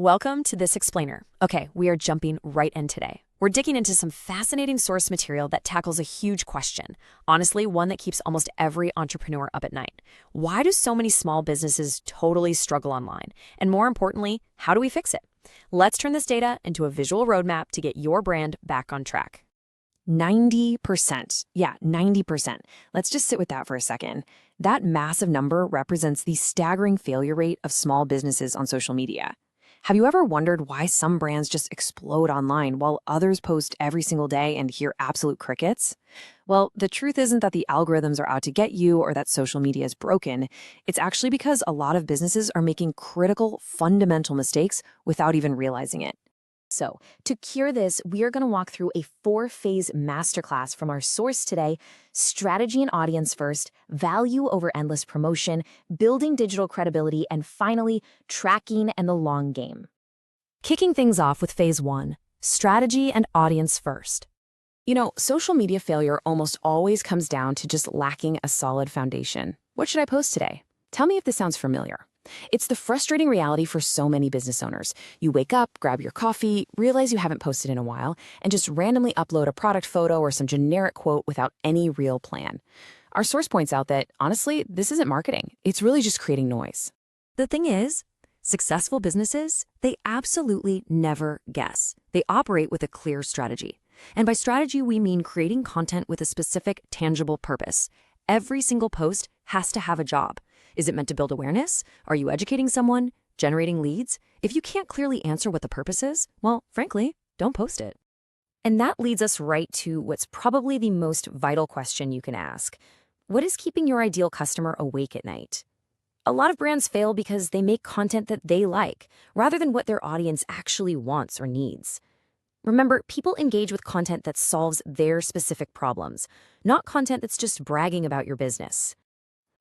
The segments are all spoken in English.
Welcome to This Explainer. Okay, we are jumping right in today. We're digging into some fascinating source material that tackles a huge question. Honestly, one that keeps almost every entrepreneur up at night. Why do so many small businesses totally struggle online? And more importantly, how do we fix it? Let's turn this data into a visual roadmap to get your brand back on track. 90%. Yeah, 90%. Let's just sit with that for a second. That massive number represents the staggering failure rate of small businesses on social media. Have you ever wondered why some brands just explode online while others post every single day and hear absolute crickets? Well, the truth isn't that the algorithms are out to get you or that social media is broken. It's actually because a lot of businesses are making critical, fundamental mistakes without even realizing it. So, to cure this, we are going to walk through a 4-phase masterclass from our source today: strategy and audience first, value over endless promotion, building digital credibility, and finally, tracking and the long game. Kicking things off with phase 1, strategy and audience first. You know, social media failure almost always comes down to just lacking a solid foundation. What should I post today? Tell me if this sounds familiar. It's the frustrating reality for so many business owners. You wake up, grab your coffee, realize you haven't posted in a while, and just randomly upload a product photo or some generic quote without any real plan. Our source points out that, honestly, this isn't marketing. It's really just creating noise. The thing is, successful businesses, they absolutely never guess. They operate with a clear strategy. And by strategy, we mean creating content with a specific, tangible purpose. Every single post has to have a job. Is it meant to build awareness? Are you educating someone? Generating leads? If you can't clearly answer what the purpose is, well, frankly, don't post it. And that leads us right to what's probably the most vital question you can ask. What is keeping your ideal customer awake at night? A lot of brands fail because they make content that they like, rather than what their audience actually wants or needs. Remember, people engage with content that solves their specific problems, not content that's just bragging about your business.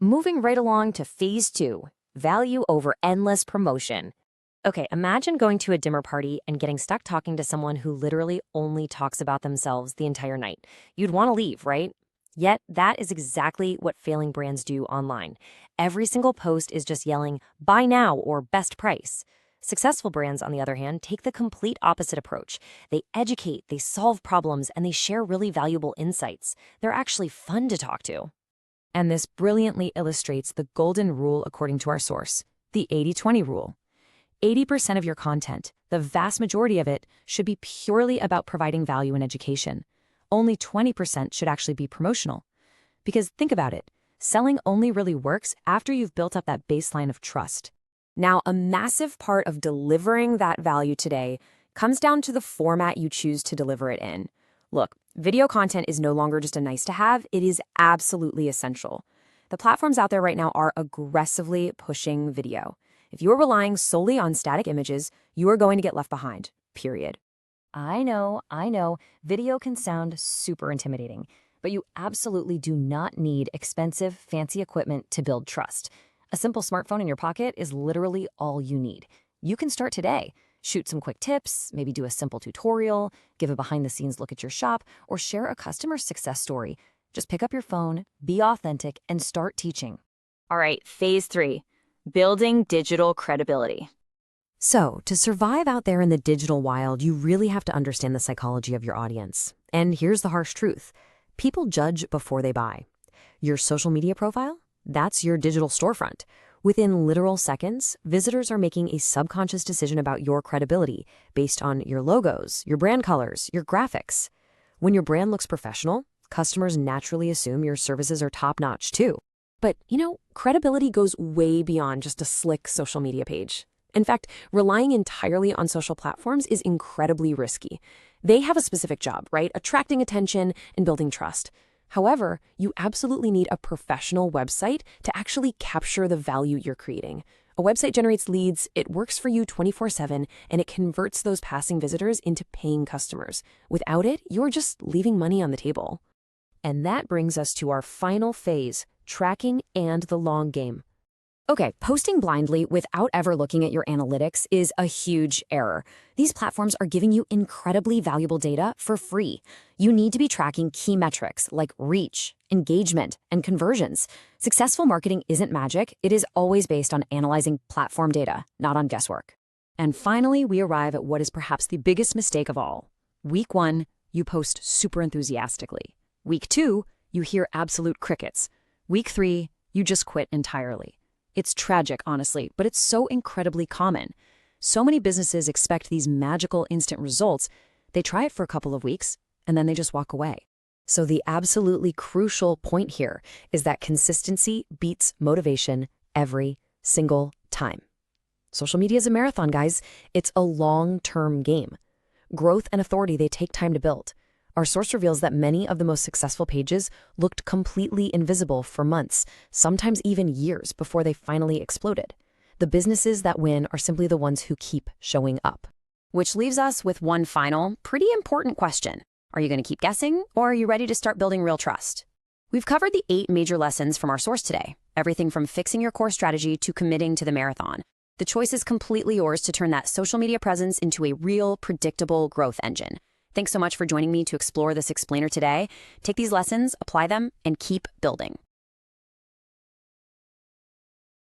Moving right along to phase 2, value over endless promotion. Okay, imagine going to a dinner party and getting stuck talking to someone who literally only talks about themselves the entire night. You'd want to leave, right? Yet, that is exactly what failing brands do online. Every single post is just yelling, buy now or best price. Successful brands, on the other hand, take the complete opposite approach. They educate, they solve problems, and they share really valuable insights. They're actually fun to talk to. And this brilliantly illustrates the golden rule according to our source, the 80-20 rule. 80% of your content, the vast majority of it, should be purely about providing value and education. Only 20% should actually be promotional. Because think about it, selling only really works after you've built up that baseline of trust. Now, a massive part of delivering that value today comes down to the format you choose to deliver it in. Look, video content is no longer just a nice to have, it is absolutely essential. The platforms out there right now are aggressively pushing video. If you are relying solely on static images, you are going to get left behind, period. I know, video can sound super intimidating, but you absolutely do not need expensive, fancy equipment to build trust. A simple smartphone in your pocket is literally all you need. You can start today. Shoot some quick tips, maybe do a simple tutorial, give a behind-the-scenes look at your shop, or share a customer success story. Just pick up your phone, be authentic, and start teaching. All right, phase 3, building digital credibility. So, to survive out there in the digital wild, you really have to understand the psychology of your audience. And here's the harsh truth. People judge before they buy. Your social media profile? That's your digital storefront. Within literal seconds, visitors are making a subconscious decision about your credibility based on your logos, your brand colors, your graphics. When your brand looks professional, customers naturally assume your services are top-notch too. But, credibility goes way beyond just a slick social media page. In fact, relying entirely on social platforms is incredibly risky. They have a specific job, right? Attracting attention and building trust. However, you absolutely need a professional website to actually capture the value you're creating. A website generates leads, it works for you 24/7, and it converts those passing visitors into paying customers. Without it, you're just leaving money on the table. And that brings us to our final phase, tracking and the long game. Okay, posting blindly without ever looking at your analytics is a huge error. These platforms are giving you incredibly valuable data for free. You need to be tracking key metrics like reach, engagement, and conversions. Successful marketing isn't magic. It is always based on analyzing platform data, not on guesswork. And finally, we arrive at what is perhaps the biggest mistake of all. Week 1, you post super enthusiastically. Week 2, you hear absolute crickets. Week 3, you just quit entirely. It's tragic, honestly, but it's so incredibly common. So many businesses expect these magical instant results. They try it for a couple of weeks, and then they just walk away. So the absolutely crucial point here is that consistency beats motivation every single time. Social media is a marathon, guys. It's a long-term game. Growth and authority, they take time to build. Our source reveals that many of the most successful pages looked completely invisible for months, sometimes even years before they finally exploded. The businesses that win are simply the ones who keep showing up. Which leaves us with one final, pretty important question. Are you going to keep guessing, or are you ready to start building real trust? We've covered the 8 major lessons from our source today, everything from fixing your core strategy to committing to the marathon. The choice is completely yours to turn that social media presence into a real, predictable growth engine. Thanks so much for joining me to explore this explainer today. Take these lessons, apply them, and keep building.